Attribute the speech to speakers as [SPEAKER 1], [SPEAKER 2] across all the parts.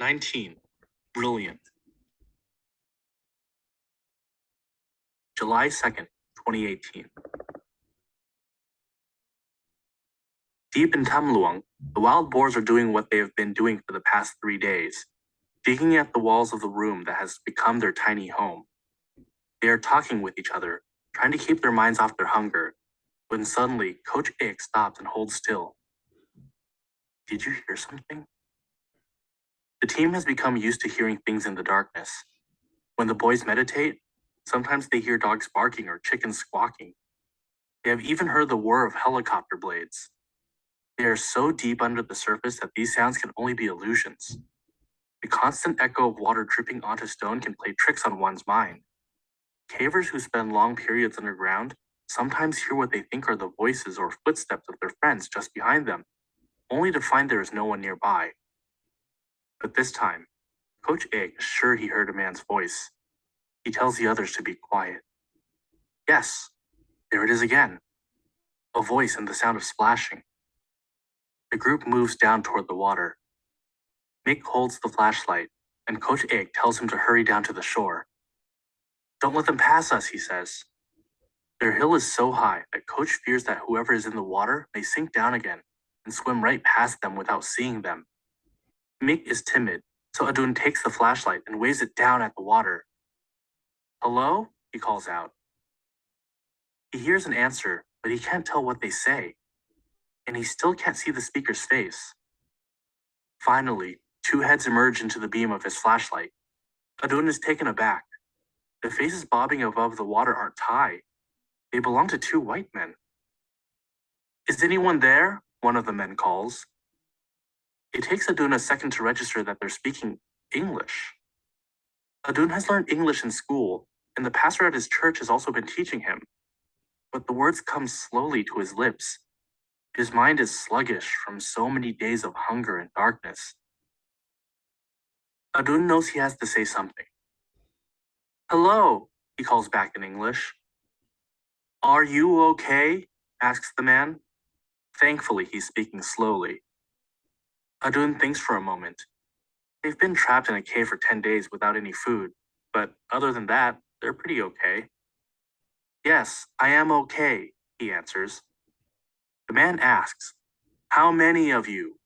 [SPEAKER 1] 19. Brilliant. July 2nd, 2018. Deep in Tamluang, the wild boars are doing what they have been doing for the past 3 days, digging at the walls of the room that has become their tiny home. They are talking with each other, trying to keep their minds off their hunger, when suddenly Coach Ik stops and holds still. Did you hear something? The team has become used to hearing things in the darkness. When the boys meditate, sometimes they hear dogs barking or chickens squawking. They have even heard the whir of helicopter blades. They are so deep under the surface that these sounds can only be illusions. The constant echo of water dripping onto stone can play tricks on one's mind. Cavers who spend long periods underground sometimes hear what they think are the voices or footsteps of their friends just behind them, only to find there is no one nearby. But this time, Coach Egg is sure he heard a man's voice. He tells the others to be quiet. Yes, there it is again. A voice and the sound of splashing. The group moves down toward the water. Mick holds the flashlight, and Coach Egg tells him to hurry down to the shore. Don't let them pass us, he says. Their hill is so high that Coach fears that whoever is in the water may sink down again and swim right past them without seeing them. Mick is timid, so Adun takes the flashlight and waves it down at the water. Hello? He calls out. He hears an answer, but he can't tell what they say, and he still can't see the speaker's face. Finally, two heads emerge into the beam of his flashlight. Adun is taken aback. The faces bobbing above the water aren't Thai. They belong to two white men. Is anyone there? One of the men calls. It takes Adun a second to register that they're speaking English. Adun has learned English in school, and the pastor at his church has also been teaching him. But the words come slowly to his lips. His mind is sluggish from so many days of hunger and darkness. Adun knows he has to say something. Hello, he calls back in English. Are you okay? Asks the man. Thankfully, he's speaking slowly. Adun thinks for a moment. They've been trapped in a cave for 10 days without any food, but other than that, they're pretty okay. Yes, I am okay, he answers. The man asks, How many of you?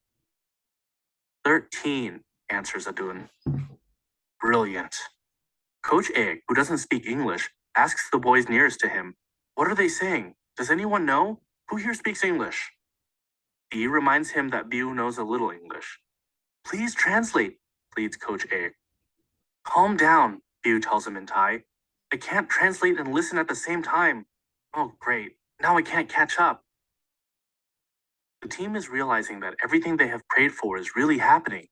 [SPEAKER 1] 13, answers Adun. Brilliant. Coach Egg, who doesn't speak English, asks the boys nearest to him, What are they saying? Does anyone know? Who here speaks English? Dee reminds him that Biu knows a little English. Please translate, pleads Coach Egg. Calm down, Biu tells him in Thai. I can't translate and listen at the same time. Oh, great. Now I can't catch up. The team is realizing that everything they have prayed for is really happening.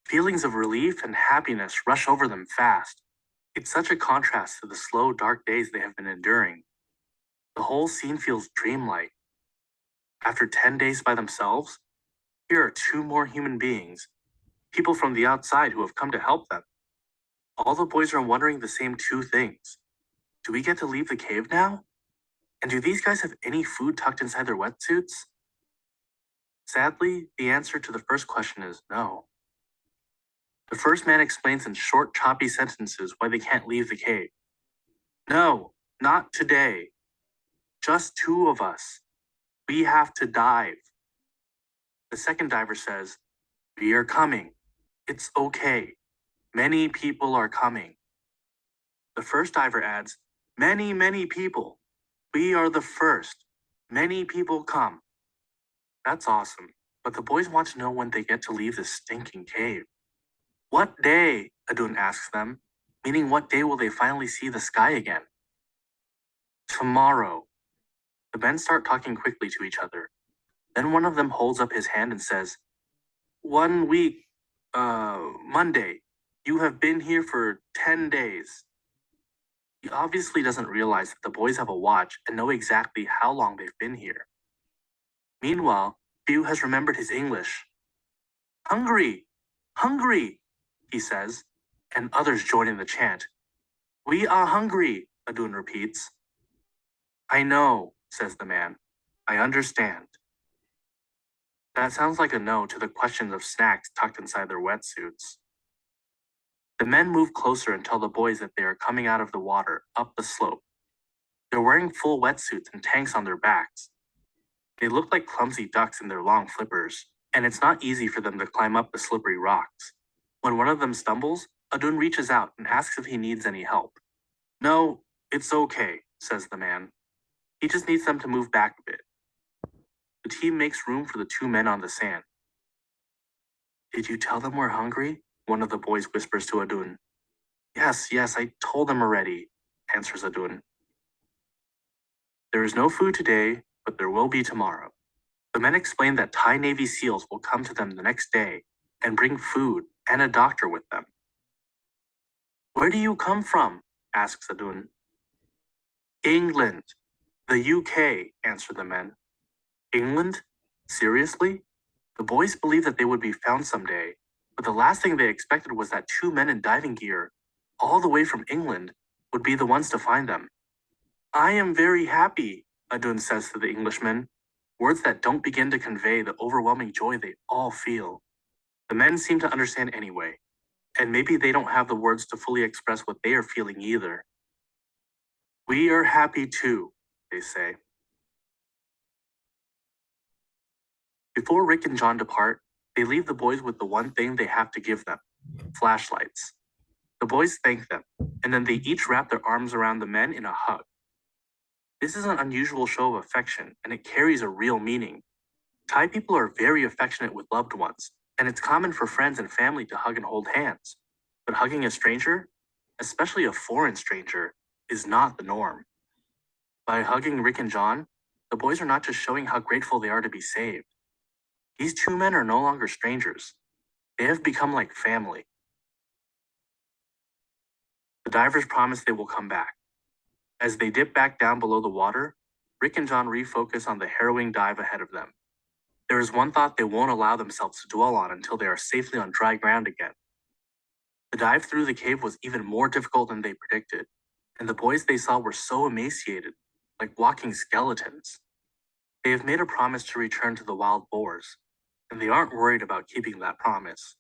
[SPEAKER 1] Feelings of relief and happiness rush over them fast. It's such a contrast to the slow, dark days they have been enduring. The whole scene feels dreamlike. After 10 days by themselves, here are two more human beings, people from the outside who have come to help them. All the boys are wondering the same two things. Do we get to leave the cave now? And do these guys have any food tucked inside their wetsuits? Sadly, the answer to the first question is no. The first man explains in short, choppy sentences why they can't leave the cave. No, not today. Just two of us. We have to dive. The second diver says, We are coming. It's okay. Many people are coming. The first diver adds, Many, many people. We are the first. Many people come. That's awesome, but the boys want to know when they get to leave this stinking cave. What day? Adun asks them, meaning what day will they finally see the sky again? Tomorrow. The men start talking quickly to each other. Then one of them holds up his hand and says, 1 week, Monday. You have been here for 10 days. He obviously doesn't realize that the boys have a watch and know exactly how long they've been here. Meanwhile, Biu has remembered his English. Hungry! Hungry! He says, and others join in the chant. We are hungry, Adun repeats. I know, says the man. I understand. That sounds like a no to the questions of snacks tucked inside their wetsuits. The men move closer and tell the boys that they are coming out of the water, up the slope. They're wearing full wetsuits and tanks on their backs. They look like clumsy ducks in their long flippers, and it's not easy for them to climb up the slippery rocks. When one of them stumbles, Adun reaches out and asks if he needs any help. No, it's okay, says the man. He just needs them to move back a bit. The team makes room for the two men on the sand. Did you tell them we're hungry? One of the boys whispers to Adun. Yes, I told them already, answers Adun. There is no food today, but there will be tomorrow. The men explain that Thai Navy SEALs will come to them the next day and bring food and a doctor with them. Where do you come from? Asks Adun. England. The UK, answer the men. England? Seriously? The boys believed that they would be found someday, but the last thing they expected was that two men in diving gear, all the way from England, would be the ones to find them. I am very happy, Adun says to the Englishman, words that don't begin to convey the overwhelming joy they all feel. The men seem to understand anyway, and maybe they don't have the words to fully express what they are feeling either. We are happy too, they say. Before Rick and John depart, they leave the boys with the one thing they have to give them, flashlights. The boys thank them, and then they each wrap their arms around the men in a hug. This is an unusual show of affection, and it carries a real meaning. Thai people are very affectionate with loved ones, and it's common for friends and family to hug and hold hands. But hugging a stranger, especially a foreign stranger, is not the norm. By hugging Rick and John, the boys are not just showing how grateful they are to be saved. These two men are no longer strangers. They have become like family. The divers promise they will come back. As they dip back down below the water, Rick and John refocus on the harrowing dive ahead of them. There is one thought they won't allow themselves to dwell on until they are safely on dry ground again. The dive through the cave was even more difficult than they predicted, and the boys they saw were so emaciated, like walking skeletons. They have made a promise to return to the wild boars, and they aren't worried about keeping that promise.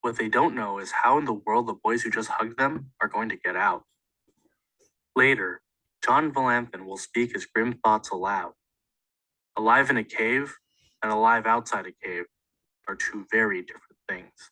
[SPEAKER 1] What they don't know is how in the world the boys who just hugged them are going to get out. Later, John Valanthan will speak his grim thoughts aloud. Alive in a cave and alive outside a cave are two very different things.